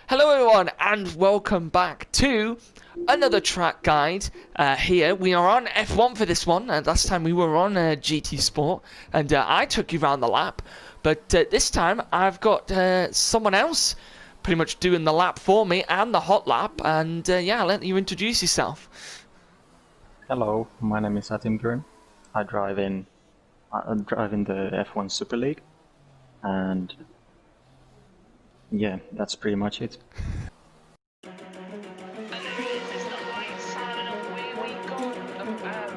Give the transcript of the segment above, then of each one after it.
Hello everyone and welcome back to another track guide. Here we are on F1 for this one. Last time we were on GT Sport and I took you around the lap, but this time I've got someone else pretty much doing the lap for me and the hot lap, and yeah, I'll let you introduce yourself. Hello, my name is Atimgren. I drive in the F1 Super League, and yeah, that's pretty much it.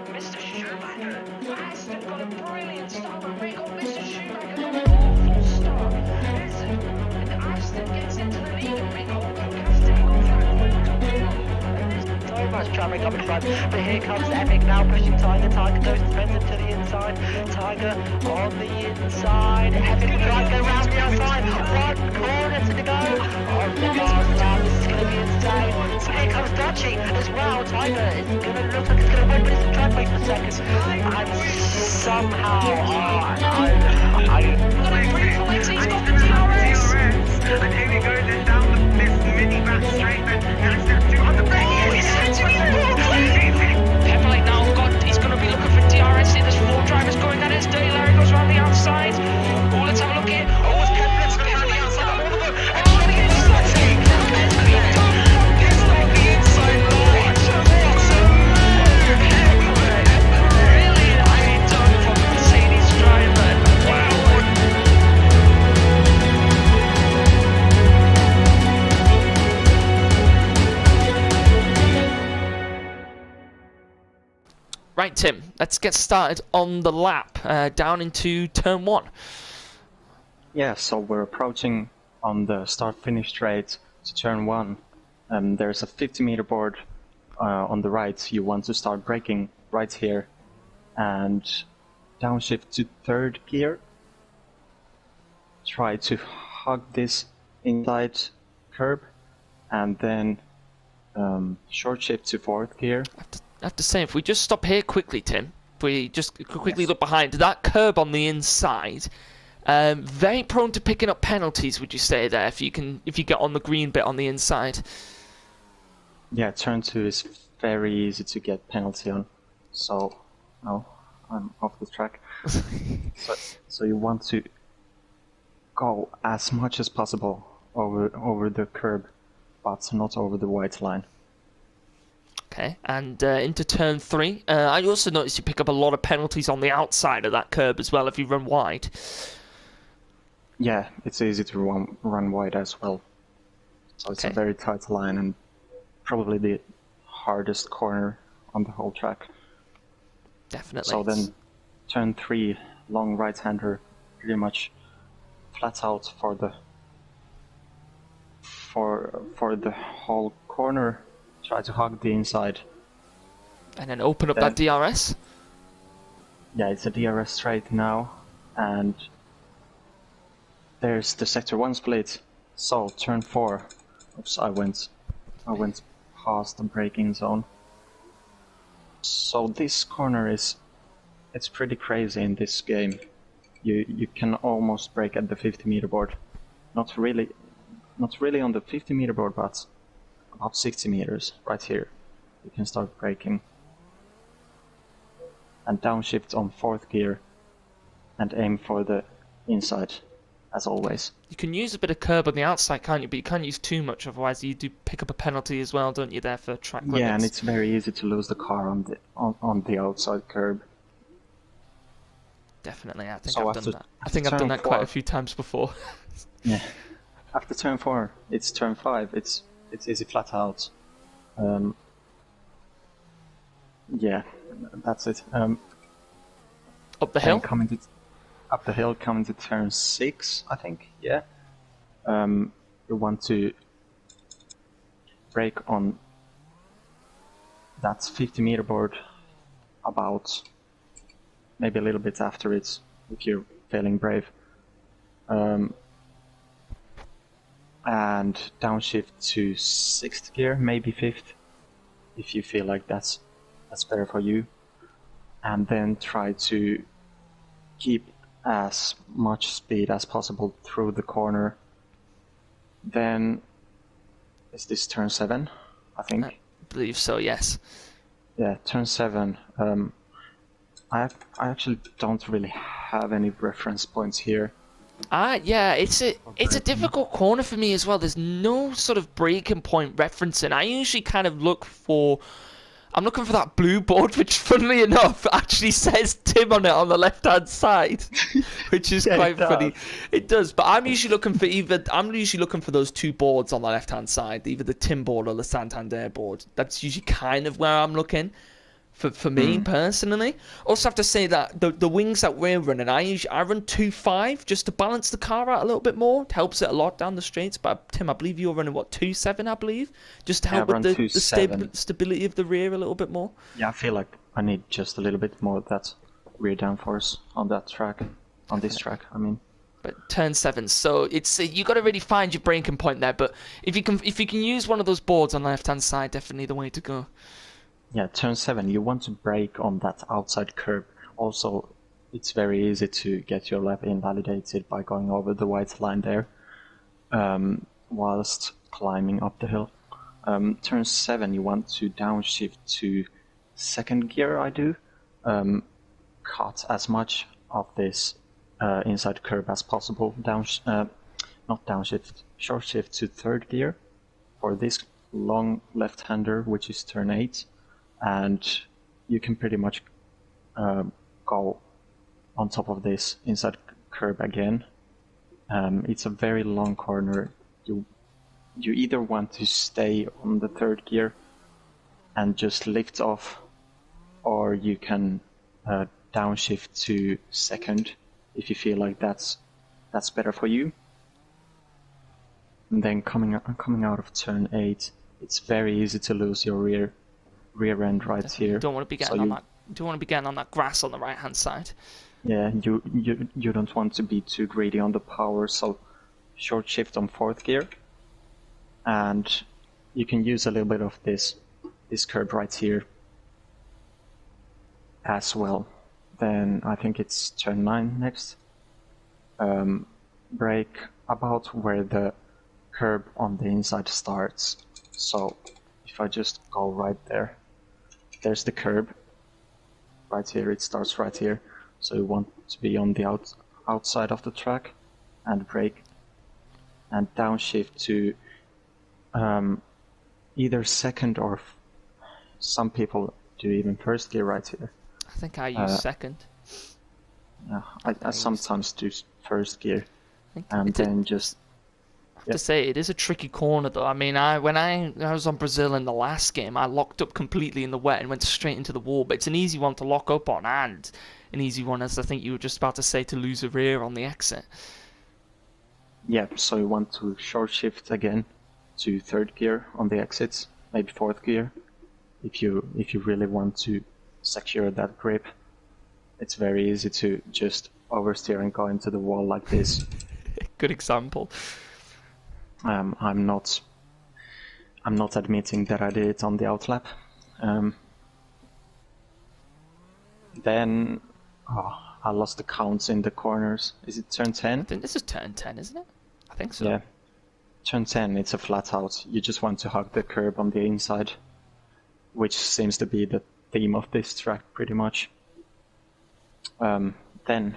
Mr. Schumacher has got a brilliant start, but we got Mr. Schumacher got an awful start. Aston gets into the lead and we got casting off that. So much traffic up in front, but here comes Epic now pushing Tiger. Tiger goes defensive to the inside. Tiger on the inside. Epic will try to go round the outside. One corner to go. On the last lap, this is going to be insane. So here comes Dutchy as well. Tiger is going to look like it's going to win, but it's a track race for second. And somehow, He's got the DRS. And here he goes then down this mini back straight, and now he's on the brake. Pepperley now he's going to be looking for DRS here. There's four drivers going at it. Dirty Larry goes around the outside. Oh, let's have a look here. Oh, it's Pepperley's going around the outside. Oh, the inside. It's on the inside line. Really high done from the Mercedes driver. Wow. Right, Tim, let's get started on the lap down into turn one. Yeah, so we're approaching on the start-finish straight to turn one. There's a 50-meter board on the right. You want to start braking right here, and downshift to third gear. Try to hug this inside curb, and then short shift to fourth gear. I have to say, if we just stop here quickly, Tim, if we just quickly look behind that curb on the inside, very prone to picking up penalties. Would you say there if you get on the green bit on the inside? Yeah, turn two is very easy to get penalty on. So, no, I'm off the track. so you want to go as much as possible over the curb, but not over the white line. Okay, and into turn three. I also noticed you pick up a lot of penalties on the outside of that curb as well if you run wide. Yeah, it's easy to run wide as well. So it's a very tight line and probably the hardest corner on the whole track. Definitely. So then turn three, long right-hander, pretty much flat out for the whole corner. Try to hug the inside. And then open up that DRS. Yeah, it's a DRS straight now, and there's the sector 1 split. So turn 4. Oops, I went past the braking zone. So this corner it's pretty crazy in this game. You can almost brake at the 50-meter board. Not really on the 50-meter board, but about 60 meters right here. You can start braking. And downshift on fourth gear and aim for the inside, as always. You can use a bit of curb on the outside, can't you? But you can't use too much, otherwise you do pick up a penalty as well, don't you, there for track limits? Yeah, and it's very easy to lose the car on the outside curb. Definitely, I think So I've done that. I think I've done that quite a few times before. Yeah. After turn 4, it's turn 5. It's easy flat out. Yeah, that's it. Up the hill? Up the hill, coming to turn 6, I think. Yeah. You want to brake on that 50-meter board about maybe a little bit after it if you're feeling brave. And downshift to 6th gear, maybe 5th, if you feel like that's better for you. And then try to keep as much speed as possible through the corner. Then is this turn 7? I think. I believe so, yes. Yeah, turn 7. I actually don't really have any reference points here. Yeah, it's a difficult corner for me as well. There's no sort of breaking point referencing. I usually kind of I'm looking for that blue board, which, funnily enough, actually says Tim on it on the left-hand side, which is Yeah, quite it does. funny. It does, but I'm usually looking for those two boards on the left-hand side, either the Tim board or the Santander board. That's usually kind of where I'm looking. For me personally, also have to say that the wings that we're running, I run 2.5 just to balance the car out a little bit more. It helps it a lot down the straights. But Tim, I believe you're running what, 2.7, I believe, just to help with the stability of the rear a little bit more. Yeah, I feel like I need just a little bit more of that rear downforce on that track, on this track. I mean. But turn 7, so it's you got to really find your breaking point there. But if you can use one of those boards on the left hand side, definitely the way to go. Yeah, turn 7, you want to brake on that outside curb. Also, it's very easy to get your lap invalidated by going over the white line there, whilst climbing up the hill. Turn 7, you want to downshift to second gear, I do. Cut as much of this inside curb as possible. Not downshift, short shift to third gear for this long left-hander, which is turn 8. And you can pretty much go on top of this inside curb again. It's a very long corner. You either want to stay on the third gear and just lift off, or you can downshift to second if you feel like that's better for you. And then coming out of turn 8, it's very easy to lose your rear end right here. You don't want to be getting on that grass on the right hand side. Yeah, you don't want to be too greedy on the power, so short shift on fourth gear, and you can use a little bit of this curb right here as well. Then I think it's turn 9 next. Brake about where the curb on the inside starts. So if I just go right there, there's the curb right here. It starts right here, so you want to be on the outside of the track and brake and downshift to either second, or some people do even first gear right here. I think I use second. Yeah, I sometimes do first gear and then just. I have to say, it is a tricky corner though. I mean, when I was on Brazil in the last game, I locked up completely in the wet and went straight into the wall. But it's an easy one to lock up on, and an easy one, as I think you were just about to say, to lose a rear on the exit. Yeah, so you want to short shift again to third gear on the exits, maybe fourth gear, if you really want to secure that grip. It's very easy to just oversteer and go into the wall like this. Good example. I'm not admitting that I did it on the outlap. Then I lost the counts in the corners. Is it turn 10? I think this is turn 10, isn't it? I think so. Yeah. Turn 10, it's a flat out. You just want to hug the curb on the inside, which seems to be the theme of this track pretty much. Then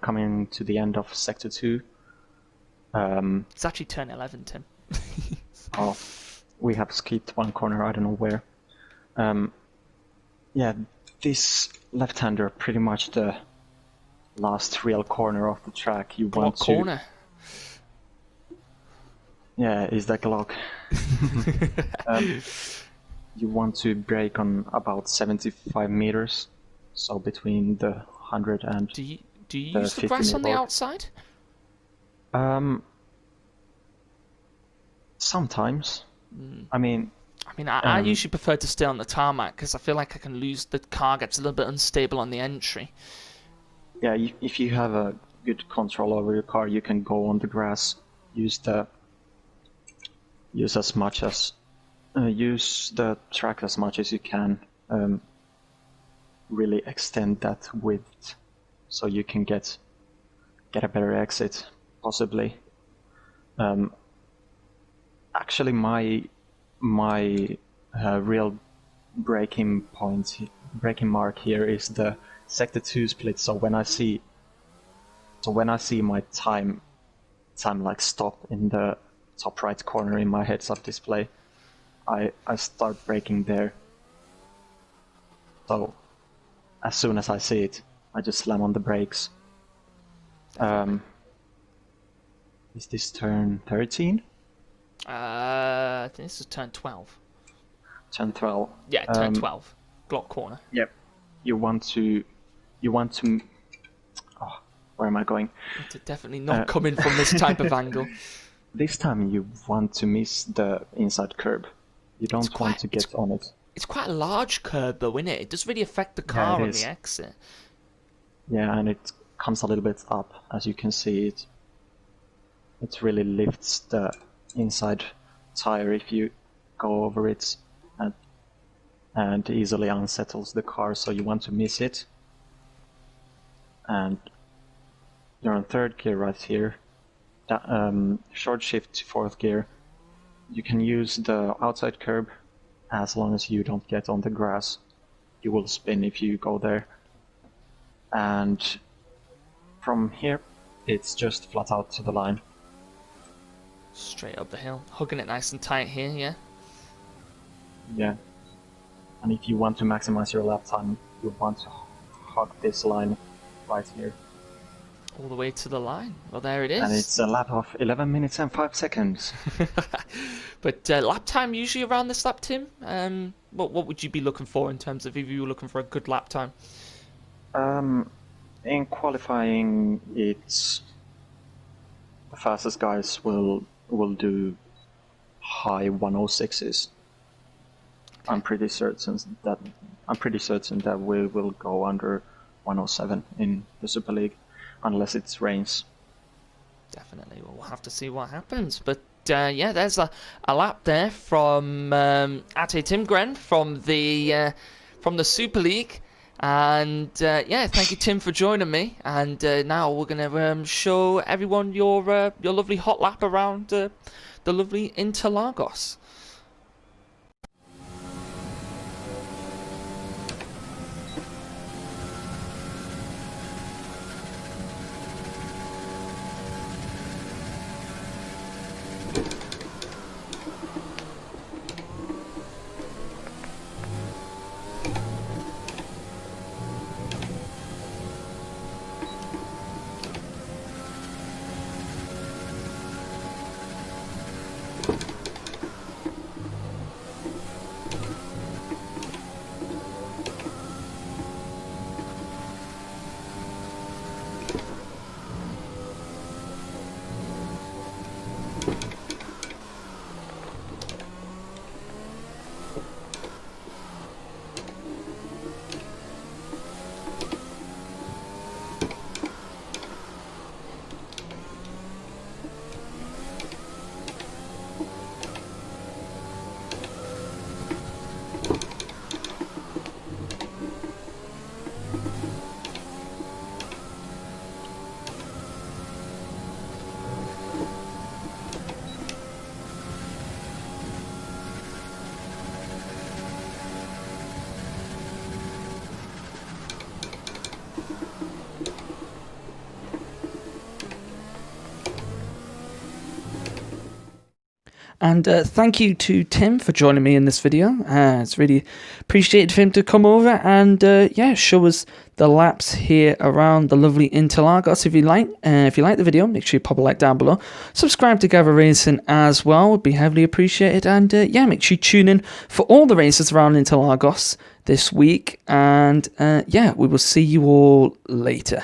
coming to the end of sector 2. It's actually turn 11, Tim. Oh, we have skipped one corner, I don't know where. Yeah, this left-hander, pretty much the last real corner of the track. You want to. Corner? Yeah, is that Glock? You want to brake on about 75 meters, so between the 100 and. Do you use the grass on the outside? Sometimes. I mean, I usually prefer to stay on the tarmac because I feel like I can lose. The car gets a little bit unstable on the entry. Yeah, if you have a good control over your car, you can go on the grass. Use the track as much as you can. Really extend that width so you can get a better exit, possibly. Actually, my real breaking mark here is the sector 2 split. So when I see my time like stop in the top right corner in my heads-up display, I start braking there. So as soon as I see it, I just slam on the brakes. Is this turn 13? I think this is turn 12. Turn 12. Yeah, turn 12. Glock corner. Yep. You want to. Oh, where am I going? To definitely not come in from this type of angle. This time you want to miss the inside curb. You don't want to get on it. It's quite a large curb though, isn't it? It does really affect the car on the exit. Yeah, and it comes a little bit up, as you can see. It really lifts the inside tire if you go over it, and easily unsettles the car, so you want to miss it. And you're on 3rd gear right here. Short shift to 4th gear. You can use the outside curb as long as you don't get on the grass. You will spin if you go there. And from here, it's just flat out to the line. Straight up the hill. Hugging it nice and tight here, yeah? Yeah. And if you want to maximize your lap time, you want to hug this line right here. All the way to the line. Well, there it is. And it's a lap of 11 minutes and 5 seconds. But lap time usually around this lap, Tim? What would you be looking for in terms of if you were looking for a good lap time? In qualifying, it's the fastest guys will do high 106s. I'm pretty certain that we will go under 107 in the Super League, unless it rains. Definitely, we'll have to see what happens. But yeah, there's a lap there from Atimgren from the Super League. And yeah, thank you, Tim, for joining me. And now we're gonna show everyone your lovely hot lap around the lovely Interlagos. And thank you to Tim for joining me in this video. It's really appreciated for him to come over and yeah, show us the laps here around the lovely Interlagos. If you like the video, make sure you pop a like down below. Subscribe to Gavra Racing as well, would be heavily appreciated. And yeah, make sure you tune in for all the races around Interlagos this week. And yeah, we will see you all later.